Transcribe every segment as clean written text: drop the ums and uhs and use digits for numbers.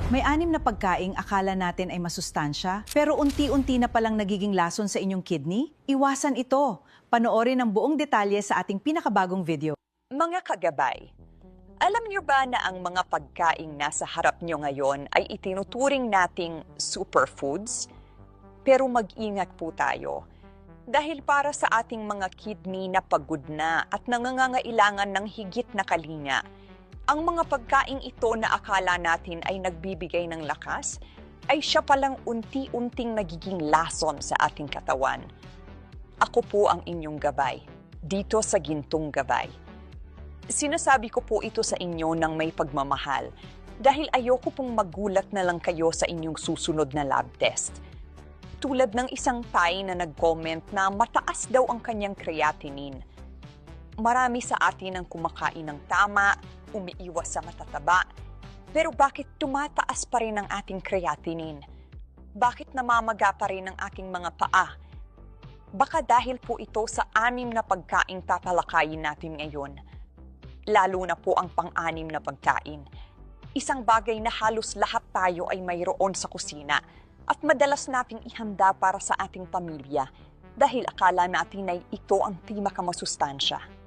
May 6 na pagkaing akala natin ay masustansya, pero unti-unti na palang nagiging lason sa inyong kidney? Iwasan ito. Panoorin ang buong detalye sa ating pinakabagong video. Mga kagabay, alam niyo ba na ang mga pagkaing nasa harap niyo ngayon ay itinuturing nating superfoods? Pero mag-ingat po tayo. Dahil para sa ating mga kidney na pagod na at nangangailangan ng higit na kalinga, ang mga pagkaing ito na akala natin ay nagbibigay ng lakas, ay siya palang unti-unting nagiging lason sa ating katawan. Ako po ang inyong gabay, dito sa Gintong Gabay. Sinasabi ko po ito sa inyo ng may pagmamahal, dahil ayoko pong magulat na lang kayo sa inyong susunod na lab test. Tulad ng isang Thai na nag-comment na mataas daw ang kanyang creatinine. Marami sa atin ang kumakain ng tama, umiiwas sa matataba. Pero bakit tumataas pa rin ang ating creatinine? Bakit namamaga pa rin ang aking mga paa? Baka dahil po ito sa 6 na pagkaing tatalakayin natin ngayon. Lalo na po ang pang-6 na pagkain. Isang bagay na halos lahat tayo ay mayroon sa kusina at madalas nating ihanda para sa ating pamilya dahil akala natin ay ito ang pinakamasustansya.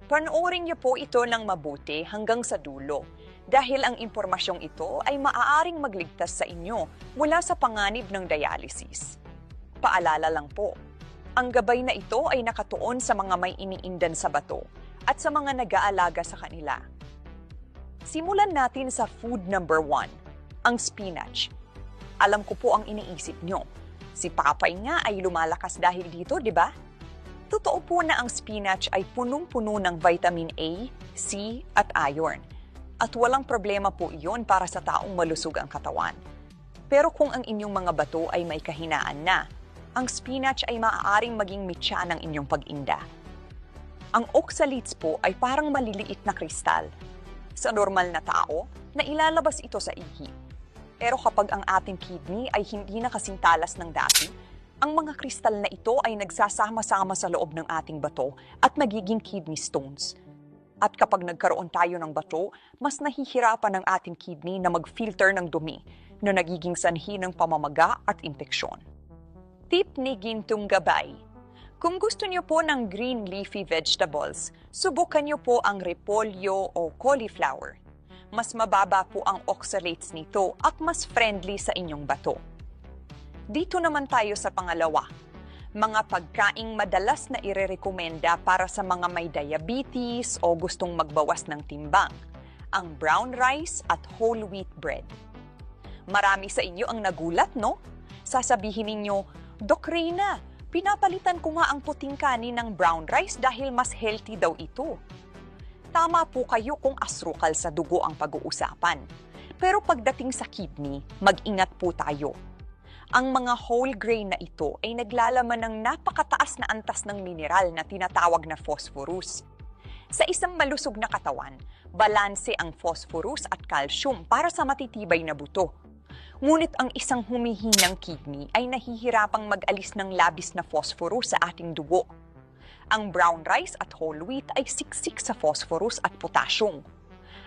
Panoorin niyo po ito ng mabuti hanggang sa dulo dahil ang impormasyong ito ay maaaring magligtas sa inyo mula sa panganib ng dialysis. Paalala lang po, ang gabay na ito ay nakatuon sa mga may iniindan sa bato at sa mga nag-aalaga sa kanila. Simulan natin sa food number 1, ang spinach. Alam ko po ang iniisip nyo. Si Papay nga ay lumalakas dahil dito, di ba? Totoo po na ang spinach ay punong-puno ng vitamin A, C at iron. At walang problema po iyon para sa taong malusog ang katawan. Pero kung ang inyong mga bato ay may kahinaan na, ang spinach ay maaaring maging mitya ng inyong pag-inda. Ang oxalates po ay parang maliliit na kristal. Sa normal na tao, nailalabas ito sa ihi. Pero kapag ang ating kidney ay hindi na kasing talas ng dati, ang mga kristal na ito ay nagsasama-sama sa loob ng ating bato at nagiging kidney stones. At kapag nagkaroon tayo ng bato, mas nahihirapan ang ating kidney na mag-filter ng dumi na nagiging sanhi ng pamamaga at impeksyon. Tip ni Gintong Gabay. Kung gusto niyo po ng green leafy vegetables, subukan niyo po ang repolyo o cauliflower. Mas mababa po ang oxalates nito at mas friendly sa inyong bato. Dito naman tayo sa pangalawa, mga pagkaing madalas na irerekomenda para sa mga may diabetes o gustong magbawas ng timbang, ang brown rice at whole wheat bread. Marami sa inyo ang nagulat, no? Sasabihin ninyo, Doc Reyna, pinapalitan ko nga ang puting kanin ng brown rice dahil mas healthy daw ito. Tama po kayo kung asukal sa dugo ang pag-uusapan. Pero pagdating sa kidney, mag-ingat po tayo. Ang mga whole grain na ito ay naglalaman ng napakataas na antas ng mineral na tinatawag na phosphorus. Sa isang malusog na katawan, balanse ang phosphorus at calcium para sa matitibay na buto. Ngunit ang isang humihinang kidney ay nahihirapang mag-alis ng labis na phosphorus sa ating dugo. Ang brown rice at whole wheat ay siksik sa phosphorus at potassium.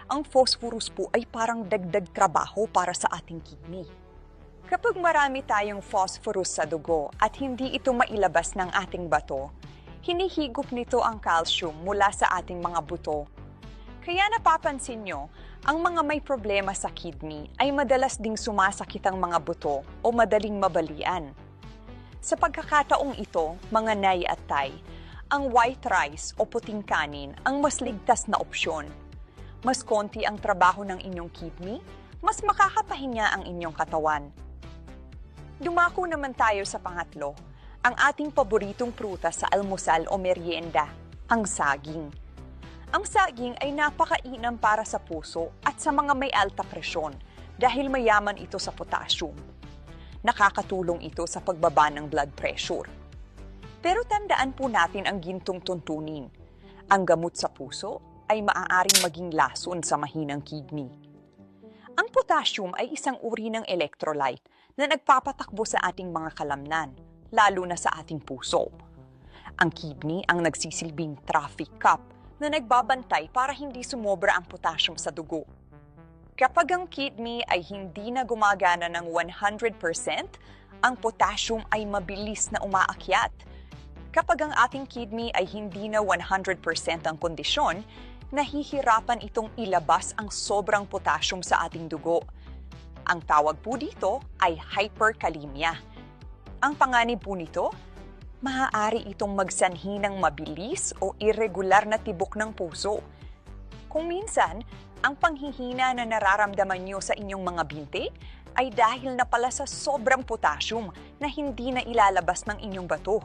Ang phosphorus po ay parang dagdag trabaho para sa ating kidney. Kapag marami tayong phosphorus sa dugo at hindi ito mailabas ng ating bato, hinihigop nito ang calcium mula sa ating mga buto. Kaya napapansin nyo, ang mga may problema sa kidney ay madalas ding sumasakit ang mga buto o madaling mabalian. Sa pagkakataong ito, mga Nay at Tay, ang white rice o puting kanin ang mas ligtas na opsyon. Mas konti ang trabaho ng inyong kidney, mas makakapahinga ang inyong katawan. Dumako naman tayo sa pangatlo, ang ating paboritong prutas sa almusal o merienda, ang saging. Ang saging ay napakainam para sa puso at sa mga may alta presyon dahil mayaman ito sa potassium. Nakakatulong ito sa pagbaba ng blood pressure. Pero tandaan po natin ang gintong tuntunin. Ang gamot sa puso ay maaaring maging lason sa mahinang kidney. Ang potassium ay isang uri ng electrolyte na nagpapatakbo sa ating mga kalamnan, lalo na sa ating puso. Ang kidney ang nagsisilbing traffic cop na nagbabantay para hindi sumobra ang potassium sa dugo. Kapag ang kidney ay hindi na gumagana ng 100%, ang potassium ay mabilis na umaakyat. Kapag ang ating kidney ay hindi na 100% ang kondisyon, nahihirapan itong ilabas ang sobrang potassium sa ating dugo. Ang tawag po dito ay hyperkalemia. Ang panganib po nito, maaari itong magsanhi ng mabilis o irregular na tibok ng puso. Kung minsan, ang panghihina na nararamdaman nyo sa inyong mga binti ay dahil na pala sa sobrang potassium na hindi na ilalabas ng inyong bato.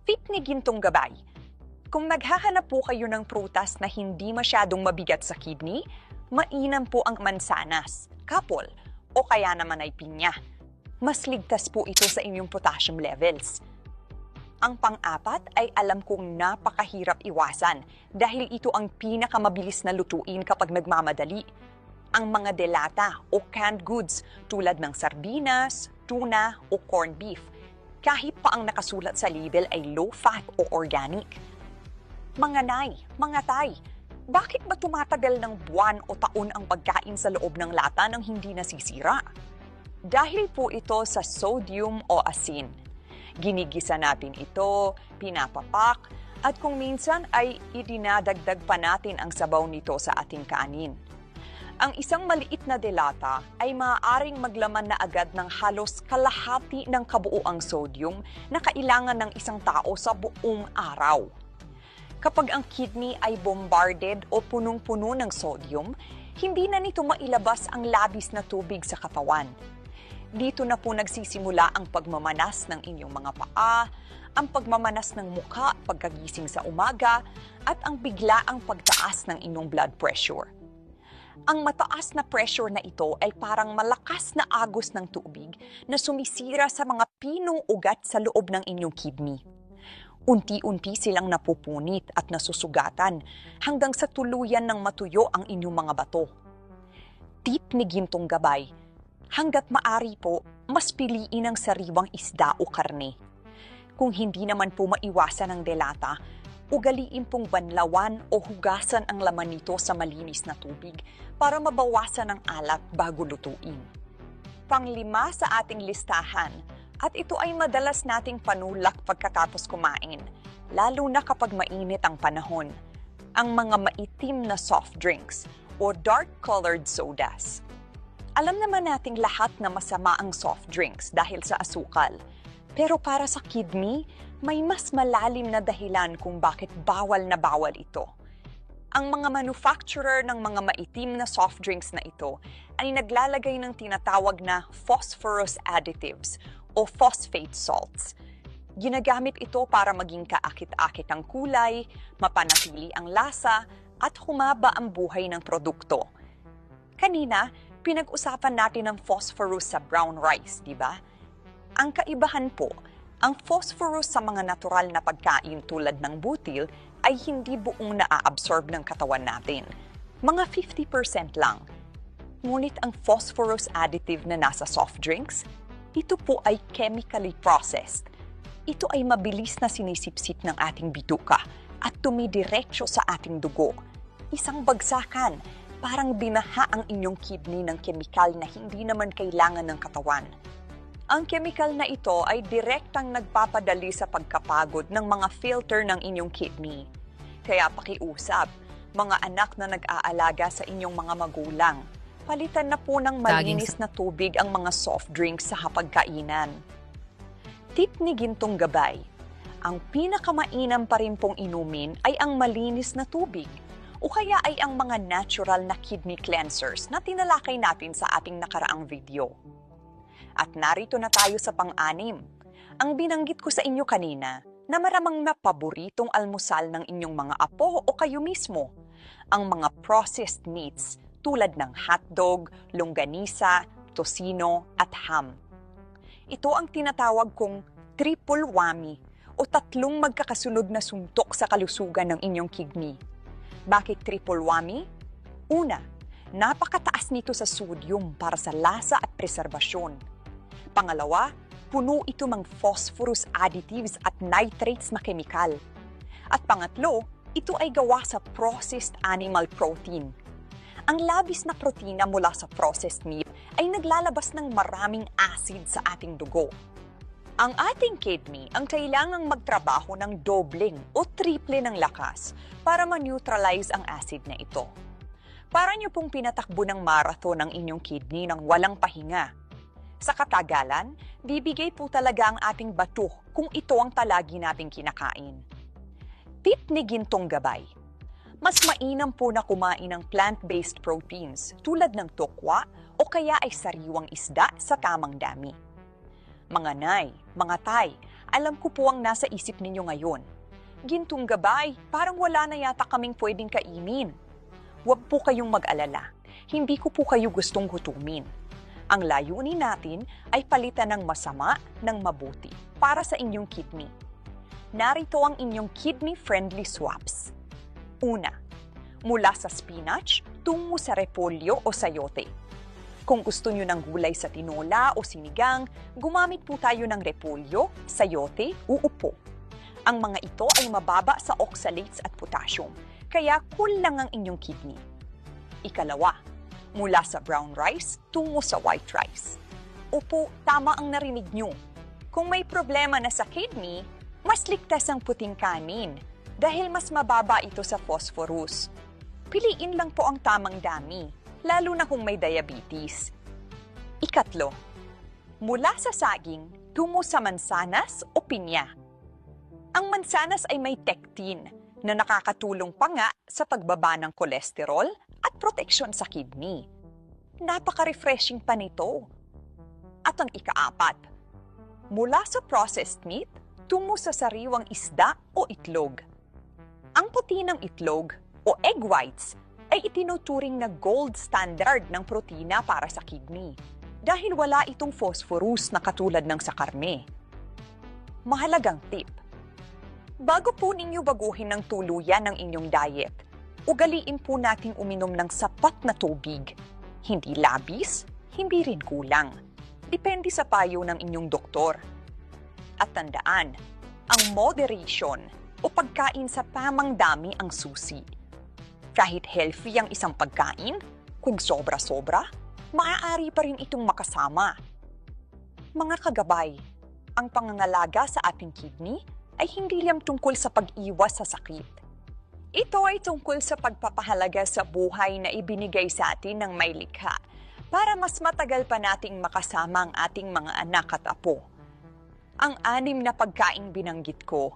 Tip ni Gintong Gabay: kung naghahanap po kayo ng prutas na hindi masyadong mabigat sa kidney, mainam po ang mansanas, kapol, o kaya naman ay pinya. Mas ligtas po ito sa inyong potassium levels. Ang pang-apat ay alam kong napakahirap iwasan dahil ito ang pinakamabilis na lutuin kapag nagmamadali. Ang mga delata o canned goods tulad ng sardinas, tuna o corned beef, kahit pa ang nakasulat sa label ay low-fat o organic. Mga nay, mga tay, bakit ba tumatagal ng buwan o taon ang pagkain sa loob ng lata nang hindi nasisira? Dahil po ito sa sodium o asin. Ginigisa natin ito, pinapapak, at kung minsan ay idinadagdag pa natin ang sabaw nito sa ating kanin. Ang isang maliit na delata ay maaaring maglaman na agad ng halos kalahati ng kabuuang sodium na kailangan ng isang tao sa buong araw. Kapag ang kidney ay bombarded o punong-puno ng sodium, hindi na nito mailabas ang labis na tubig sa katawan. Dito na po nagsisimula ang pagmamanas ng inyong mga paa, ang pagmamanas ng mukha pagkagising sa umaga, at ang biglaang pagtaas ng inyong blood pressure. Ang mataas na pressure na ito ay parang malakas na agos ng tubig na sumisira sa mga pinong ugat sa loob ng inyong kidney. Unti-unti silang napupunit at nasusugatan hanggang sa tuluyan ng matuyo ang inyong mga bato. Tip ni Gintong Gabay: hanggat maari po, mas piliin ang sariwang isda o karne. Kung hindi naman po maiwasan ang delata, ugaliin pong banlawan o hugasan ang laman nito sa malinis na tubig para mabawasan ang alat bago lutuin. Panglima sa ating listahan, at ito ay madalas nating panulak pagkatapos kumain, lalo na kapag mainit ang panahon, ang mga maitim na soft drinks o dark-colored sodas. Alam naman nating lahat na masama ang soft drinks dahil sa asukal. Pero para sa kidney, may mas malalim na dahilan kung bakit bawal na bawal ito. Ang mga manufacturer ng mga maitim na soft drinks na ito ay naglalagay ng tinatawag na phosphorus additives o phosphate salts. Ginagamit ito para maging kaakit-akit ang kulay, mapanatili ang lasa, at humaba ang buhay ng produkto. Kanina, pinag-usapan natin ang phosphorus sa brown rice, di ba? Ang kaibahan po, ang phosphorus sa mga natural na pagkain tulad ng butil ay hindi buong naa-absorb ng katawan natin. Mga 50% lang. Ngunit ang phosphorus additive na nasa soft drinks, ito po ay chemically processed. Ito ay mabilis na sinisipsip ng ating bituka at tumidiretso sa ating dugo. Isang bagsakan, parang binaha ang inyong kidney ng kemikal na hindi naman kailangan ng katawan. Ang kemikal na ito ay direktang nagpapadali sa pagkapagod ng mga filter ng inyong kidney. Kaya pakiusap, mga anak na nag-aalaga sa inyong mga magulang, palitan na po ng malinis na tubig ang mga soft drinks sa hapagkainan. Tip ni Gintong Gabay: ang pinakamainam pa rin pong inumin ay ang malinis na tubig o kaya ay ang mga natural na kidney cleansers na tinalakay natin sa ating nakaraang video. At narito na tayo sa pang-anim. Ang binanggit ko sa inyo kanina na maramang na paboritong almusal ng inyong mga apo o kayo mismo, ang mga processed meats tulad ng hotdog, longganisa, tocino at ham. Ito ang tinatawag kong triple whammy o tatlong magkakasunod na suntok sa kalusugan ng inyong kidney. Bakit triple whammy? Una, napakataas nito sa sodium para sa lasa at preserbasyon. Pangalawa, puno ito ng phosphorus additives at nitrates na kemikal. At pangatlo, ito ay gawa sa processed animal protein. Ang labis na protina mula sa processed meat ay naglalabas ng maraming acid sa ating dugo. Ang ating kidney ang kailangang magtrabaho ng dobleng o triple ng lakas para ma-neutralize ang acid na ito. Para niyo pong pinatakbo ng marathon ang inyong kidney ng walang pahinga. Sa katagalan, bibigay po talaga ang ating bato kung ito ang talagi nating kinakain. Tip ni Gintong Gabay. Mas mainam po na kumain ng plant-based proteins tulad ng tokwa o kaya ay sariwang isda sa tamang dami. Mga nay, mga tay, alam ko po ang nasa isip ninyo ngayon. Gintong Gabay, parang wala na yata kaming pwedeng kainin. Huwag po kayong mag-alala. Hindi ko po kayo gustong gutumin. Ang layunin natin ay palitan ng masama ng mabuti para sa inyong kidney. Narito ang inyong kidney-friendly swaps. Una, mula sa spinach tungo sa repolyo o sayote. Kung gusto nyo ng gulay sa tinola o sinigang, gumamit po tayo ng repolyo, sayote o upo. Ang mga ito ay mababa sa oxalates at potassium, kaya cool lang ang inyong kidney. Ikalawa, mula sa brown rice tungo sa white rice. Opo, tama ang narinig nyo. Kung may problema na sa kidney, mas ligtas ang puting kanin dahil mas mababa ito sa phosphorus. Piliin lang po ang tamang dami, lalo na kung may diabetes. Ikatlo, mula sa saging tungo sa mansanas o pinya. Ang mansanas ay may pectin na nakakatulong pa nga sa pagbaba ng kolesterol at proteksyon sa kidney. Napaka-refreshing pa nito. At ang ikaapat, mula sa processed meat tungo sa sariwang isda o itlog. Ang puti ng itlog o egg whites ay itinuturing na gold standard ng protina para sa kidney dahil wala itong phosphorus na katulad ng sa karne. Mahalagang tip. Bago po ninyo baguhin ng tuluyan ang inyong diet, ugaliin po nating uminom ng sapat na tubig. Hindi labis, hindi rin kulang. Depende sa payo ng inyong doktor. At tandaan, ang moderation o pagkain sa tamang dami ang susi. Kahit healthy ang isang pagkain, kung sobra-sobra, maaari pa rin itong makasama. Mga kagabay, ang pangangalaga sa ating kidney ay hindi lang tungkol sa pag-iwas sa sakit. Ito ay tungkol sa pagpapahalaga sa buhay na ibinigay sa atin ng may likha para mas matagal pa nating makasama ang ating mga anak at apo. Ang 6 na pagkaing binanggit ko,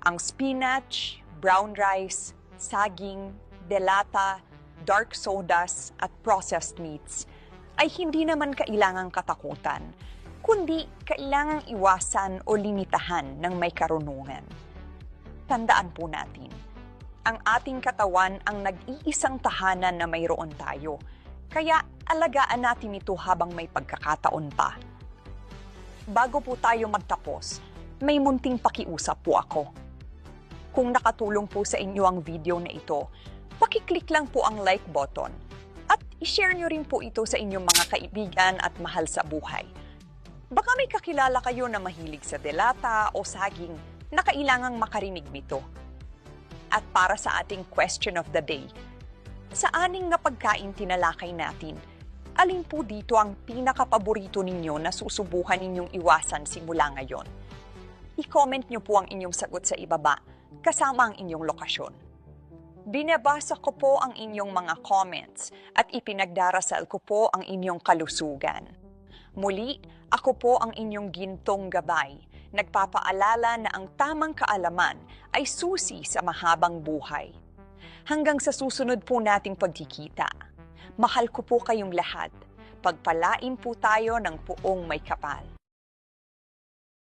ang spinach, brown rice, saging, delata, dark sodas at processed meats, ay hindi naman kailangang katakutan, kundi kailangang iwasan o limitahan ng may karunungan. Tandaan po natin, ang ating katawan ang nag-iisang tahanan na mayroon tayo, kaya alagaan natin ito habang may pagkakataon pa. Bago po tayo magtapos, may munting pakiusap po ako. Kung nakatulong po sa inyo ang video na ito, pakiclick lang po ang like button at i-share nyo rin po ito sa inyong mga kaibigan at mahal sa buhay. Baka may kakilala kayo na mahilig sa delata o saging na kailangang makarinig nito. At para sa ating question of the day, sa 6 na pagkain tinalakay natin, alin po dito ang pinakapaborito ninyo na susubukan ninyong iwasan simula ngayon? I-comment nyo po ang inyong sagot sa ibaba kasama ang inyong lokasyon. Binabasa ko po ang inyong mga comments at ipinagdarasal ko po ang inyong kalusugan. Muli, ako po ang inyong Gintong Gabay, nagpapaalala na ang tamang kaalaman ay susi sa mahabang buhay. Hanggang sa susunod po nating pagkikita, mahal ko po kayong lahat. Pagpalain po tayo ng puong may kapal.